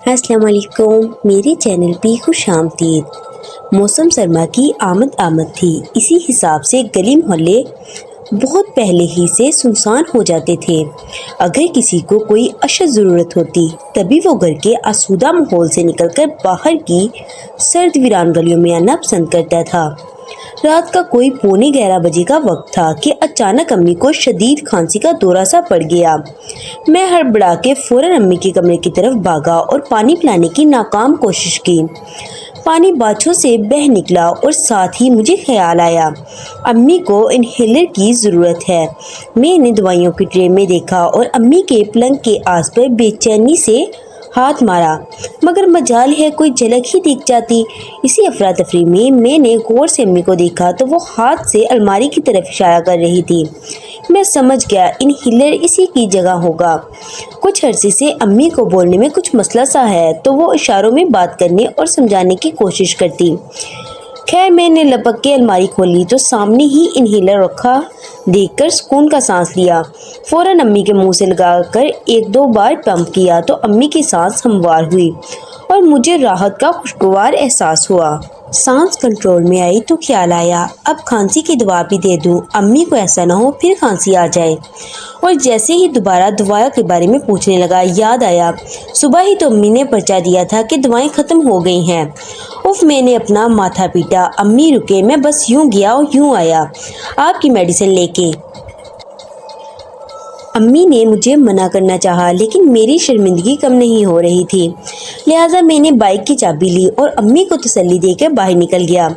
السلام علیکم، میرے چینل پہ خوش آمدید۔ موسم سرما کی آمد تھی۔ اسی حساب سے گلی محلے بہت پہلے ہی سے سنسان ہو جاتے تھے۔ اگر کسی کو کوئی اشد ضرورت ہوتی تبھی وہ گھر کے آسودہ ماحول سے نکل کر باہر کی سرد ویران گلیوں میں آنا پسند کرتا تھا۔ رات کا کوئی 11:15 کا وقت تھا کہ اچانک امی کو شدید کھانسی کا دورہ سا پڑ گیا۔ میں ہڑبڑا کے فوراً امی کے کمرے کی طرف بھاگا اور پانی پلانے کی ناکام کوشش کی۔ پانی باچھوں سے بہہ نکلا اور ساتھ ہی مجھے خیال آیا، امی کو انہیلر کی ضرورت ہے۔ میں نے دوائیوں کی ٹرے میں دیکھا اور امی کے پلنگ کے آس پر بے چینی سے ہاتھ مارا، مگر مجال ہے کوئی جھلک ہی دکھ جاتی۔ اسی افراتفری میں نے غور سے امی کو دیکھا تو وہ ہاتھ سے الماری کی طرف اشارہ کر رہی تھی۔ میں سمجھ گیا انہیلر اسی کی جگہ ہوگا۔ کچھ عرصے سے امی کو بولنے میں کچھ مسئلہ سا ہے تو وہ اشاروں میں بات کرنے اور سمجھانے کی کوشش کرتی۔ خیر میں نے لپک کے الماری کھولی تو سامنے ہی انہیلر رکھا دیکھ کر سکون کا سانس لیا۔ فوراً امی کے منہ سے لگا کر 1-2 بار پمپ کیا تو امی کی سانس ہموار ہوئی اور مجھے راحت کا خوشگوار احساس ہوا۔ سانس کنٹرول میں آئی تو خیال آیا اب کھانسی کی دوا بھی دے دوں، امی کو ایسا نہ ہو پھر کھانسی آ جائے۔ اور جیسے ہی دوبارہ دواؤں کے بارے میں پوچھنے لگا یاد آیا صبح ہی تو امی نے پرچہ دیا تھا کہ دوائیں ختم ہو گئی ہیں۔ میں نے اپنا ماتھا پیٹا، امی رکے، میں بس یوں گیا اور یوں آیا آپ کی میڈیسن لے کے۔ امی نے مجھے منع کرنا چاہا لیکن میری شرمندگی کم نہیں ہو رہی تھی، لہٰذا میں نے بائک کی چابی لی اور امی کو تسلی دے کر باہر نکل گیا۔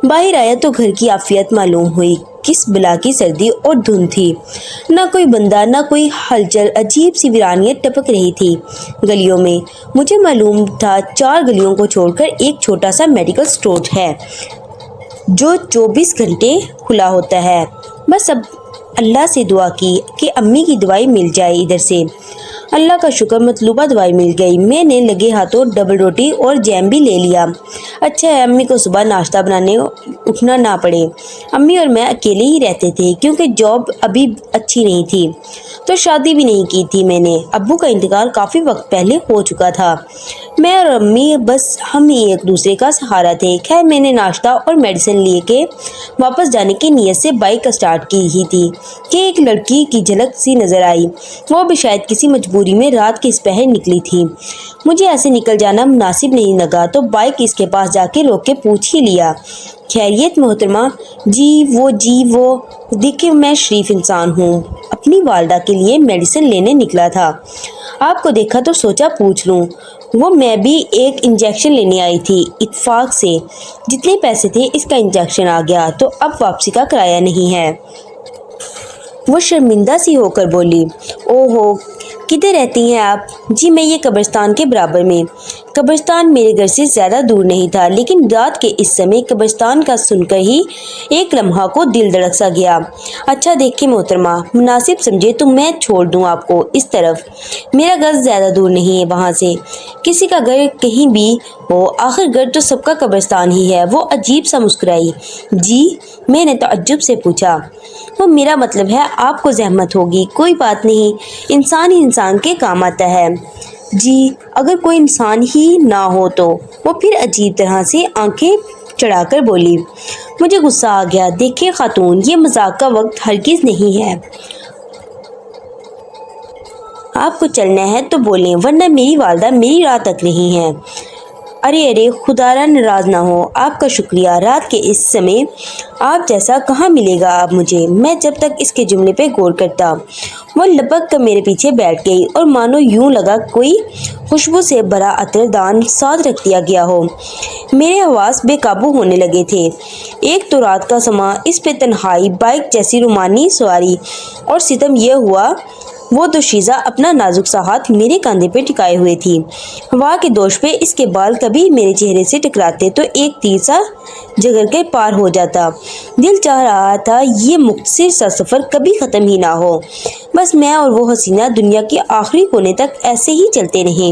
باہر آیا تو گھر کی عافیت معلوم ہوئی، کس بلا کی سردی اور دھند تھی، نہ کوئی بندہ نہ کوئی ہلچل، عجیب سی ویرانیت ٹپک رہی تھی گلیوں میں۔ مجھے معلوم تھا 4 گلیوں کو چھوڑ کر ایک چھوٹا سا میڈیکل سٹور ہے جو 24 گھنٹے کھلا ہوتا ہے۔ بس اب اللہ سے دعا کی کہ امی کی دوائی مل جائے ادھر سے۔ اللہ کا شکر مطلوبہ دوائی مل گئی۔ میں نے لگے ہاتھوں ڈبل روٹی اور جیم بھی لے لیا۔ اچھا ہے امی کو صبح ناشتہ بنانے اٹھنا نہ پڑے۔ امی اور میں اکیلے ہی رہتے تھے کیونکہ جاب ابھی اچھی نہیں تھی تو شادی بھی نہیں کی تھی میں نے۔ ابو کا انتقال کافی وقت پہلے ہو چکا تھا۔ میں اور امی بس ہم ہی ایک دوسرے کا سہارا تھے۔ خیر میں نے ناشتہ اور میڈیسن لے کے واپس جانے کی نیت سے بائک اسٹارٹ کی ہی تھی کہ ایک لڑکی کی جھلک سی نظر آئی، وہ بھی شاید کسی مجبوری میں رات کے اس پہر نکلی تھی۔ مجھے ایسے نکل جانا مناسب نہیں لگا تو بائک اس کے پاس جا کے روک کے پوچھ ہی لیا، خیریت محترمہ؟ جی وہ دیکھیں میں شریف انسان ہوں، اپنی والدہ کے لیے میڈیسن لینے نکلا تھا، آپ کو دیکھا تو سوچا پوچھ لوں۔ وہ میں بھی ایک انجیکشن لینے آئی تھی، اتفاق سے جتنے پیسے تھے اس کا انجیکشن آ گیا تو اب واپسی کا کرایہ نہیں ہے۔ وہ شرمندہ سی ہو کر بولی، اوہو کدھر رہتی ہیں آپ؟ جی میں یہ قبرستان کے برابر میں۔ قبرستان میرے گھر سے زیادہ دور نہیں تھا لیکن رات کے اس سمے قبرستان کا سن کر ہی ایک لمحہ کو دل دھڑک سا گیا۔ اچھا دیکھیں محترمہ، مناسب سمجھے تو میں چھوڑ دوں آپ کو اس طرف، میرا گھر زیادہ دور نہیں ہے وہاں سے، کسی کا گھر کہیں بھی ہو آخر گھر تو سب کا قبرستان ہی ہے۔ وہ عجیب سا مسکرائی۔ جی؟ میں نے تعجب سے پوچھا۔ وہ میرا مطلب ہے آپ کو زحمت ہوگی، کوئی بات نہیں، انسان ہی انسان کے کام آتا ہے۔ جی اگر کوئی انسان ہی نہ ہو تو؟ وہ پھر عجیب طرح سے آنکھیں چڑھا کر بولی۔ مجھے غصہ آ گیا۔ دیکھیں خاتون، یہ مذاق کا وقت ہرگز نہیں ہے، آپ کو چلنا ہے تو بولیں ورنہ میری والدہ میری راہ تک نہیں ہے۔ ارے خدا را ناراض نہ ہو، آپ کا شکریہ، رات کے اس سمے آپ جیسا کہاں ملے گا اب مجھے۔ میں جب تک اس کے جملے پہ غور کرتا وہ لپک کر میرے پیچھے بیٹھ گئی اور مانو یوں لگا کوئی خوشبو سے بھرا عطر دان ساتھ رکھ دیا گیا ہو۔ میرے حواس بے قابو ہونے لگے تھے۔ ایک تو رات کا سما، اس پہ تنہائی، بائک جیسی رومانی سواری، اور ستم یہ ہوا وہ دوشیزہ اپنا نازک سا ہاتھ میرے کاندھے پہ ٹکائے ہوئے تھی۔ ہوا کے دوش پہ اس کے بال کبھی میرے چہرے سے ٹکراتے تو ایک تیر سا جگر کے پار ہو جاتا۔ دل چاہ رہا تھا یہ مختصر سا سفر کبھی ختم ہی نہ ہو، بس میں اور وہ حسینہ دنیا کے آخری کونے تک ایسے ہی چلتے رہیں۔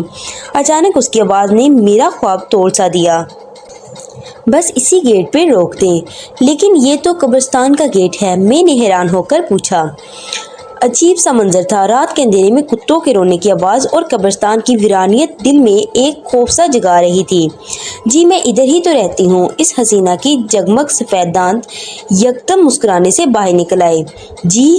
اچانک اس کی آواز نے میرا خواب توڑ سا دیا۔ بس اسی گیٹ پہ روک دیں۔ لیکن یہ تو قبرستان کا گیٹ ہے، میں نے حیران ہو کر پوچھا۔ عجیب سا منظر تھا۔ رات کے اندھیرے میں کتوں کے رونے کی آواز اور قبرستان کی ویرانیت دل میں ایک خوف سا جگا رہی تھی۔ جی میں ادھر ہی تو رہتی ہوں۔ اس حسینہ کی جگمگ سفید دانت یکدم مسکرانے سے باہر نکل آئے۔ جی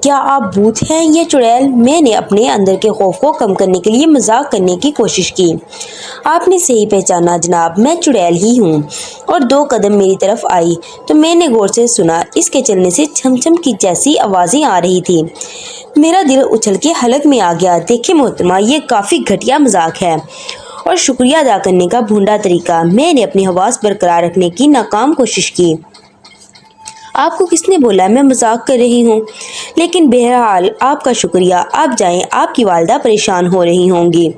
کیا آپ بھوت ہیں یا چڑیل؟ میں نے اپنے اندر کے خوف کو کم کرنے کے لیے مذاق کرنے کی کوشش کی۔ آپ نے صحیح پہچانا جناب، میں چڑیل ہی ہوں۔ اور 2 قدم میری طرف آئی تو میں نے غور سے سنا۔ اس کے چلنے سے چھم چھم کی جیسی آوازیں آ رہی تھی۔ میرا دل اچھل کے حلق میں آ گیا۔ دیکھیں محترمہ، یہ کافی گھٹیا مذاق ہے اور شکریہ ادا کرنے کا بھونڈا طریقہ۔ میں نے اپنی حواس برقرار رکھنے کی ناکام کوشش کی۔ آپ کو کس نے بولا میں مذاق کر رہی ہوں؟ لیکن بہرحال آپ کا شکریہ۔ آپ جائیں، آپ کی والدہ پریشان ہو رہی ہوں گی۔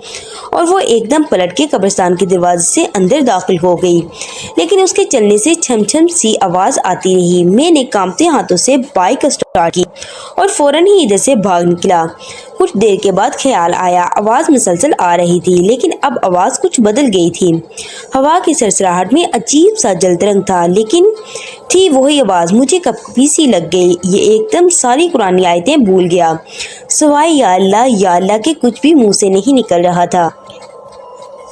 اور وہ ایک دم پلٹ کے قبرستان کے دروازے سے اندر داخل ہو گئی، لیکن اس کے چلنے سے چھم چھم سی آواز آتی رہی۔ میں نے کانپتے ہاتھوں سے بائک اسٹارٹ کی اور فوراً ہی ادھر سے بھاگ نکلا۔ کچھ دیر کے بعد خیال آیا، آواز مسلسل آ رہی تھی، لیکن اب آواز کچھ بدل گئی تھی۔ ہوا کی سرسراہٹ میں عجیب سا جلد رنگ تھا، لیکن تھی وہی آواز۔ مجھے کبھی سی لگ گئی یہ ایک دم ساری قرآنی آیتیں بھول گیا، سوائے یا اللہ کے کچھ بھی منہ سے نہیں نکل رہا تھا۔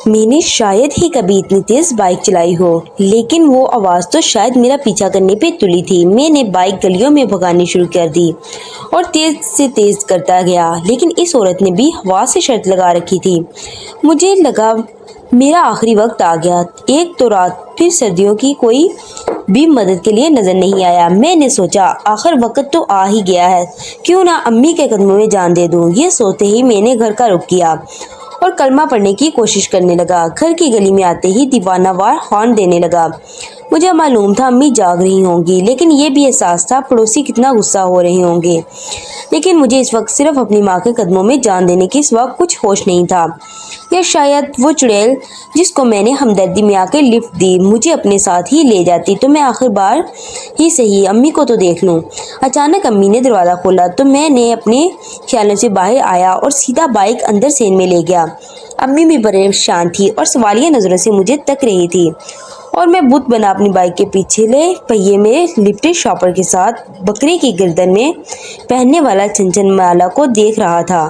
میں نے شاید ہی کبھی اتنی تیز بائک چلائی ہو، لیکن وہ آواز تو شاید میرا پیچھا کرنے پہ تلی تھی۔ میں نے بائک گلیوں میں بھگانی شروع کر دی اور تیز سے تیز کرتا گیا، لیکن اس عورت نے بھی ہوا سے شرط لگا رکھی تھی۔ مجھے لگا میرا آخری وقت آ گیا۔ ایک تو رات، پھر سردیوں کی کوئی بھی مدد کے لیے نظر نہیں آیا۔ میں نے سوچا آخر وقت تو آ ہی گیا ہے، کیوں نہ امی کے قدموں میں جان دے دوں۔ یہ سوچتے ہی میں نے گھر کا رخ کیا اور کلمہ پڑھنے کی کوشش کرنے لگا۔ گھر کی گلی میں آتے ہی دیوانہ وار ہارن دینے لگا۔ مجھے معلوم تھا امی جاگ رہی ہوں گی، لیکن یہ بھی احساس تھا پڑوسی کتنا غصہ ہو رہے ہوں گے۔ لیکن مجھے اس وقت صرف اپنی ماں کے قدموں میں جان دینے کے سوا کچھ ہوش نہیں تھا۔ یا شاید وہ چڑیل جس کو میں نے ہمدردی میں آ کے لفٹ دی مجھے اپنے ساتھ ہی لے جاتی تو میں آخر بار ہی صحیح امی کو تو دیکھ لوں۔ اچانک امی نے دروازہ کھولا تو میں نے اپنے خیالوں سے باہر آیا اور سیدھا بائک اندر سین میں لے گیا۔ امی بھی پریشان تھی اور سوالیہ نظروں سے مجھے تک رہی تھی، اور میں بت بنا اپنی بائک کے پچھلے پہیے میں لپٹے شاپر کے ساتھ بکرے کی گردن میں پہننے والا چھنچھن مالا کو دیکھ رہا تھا۔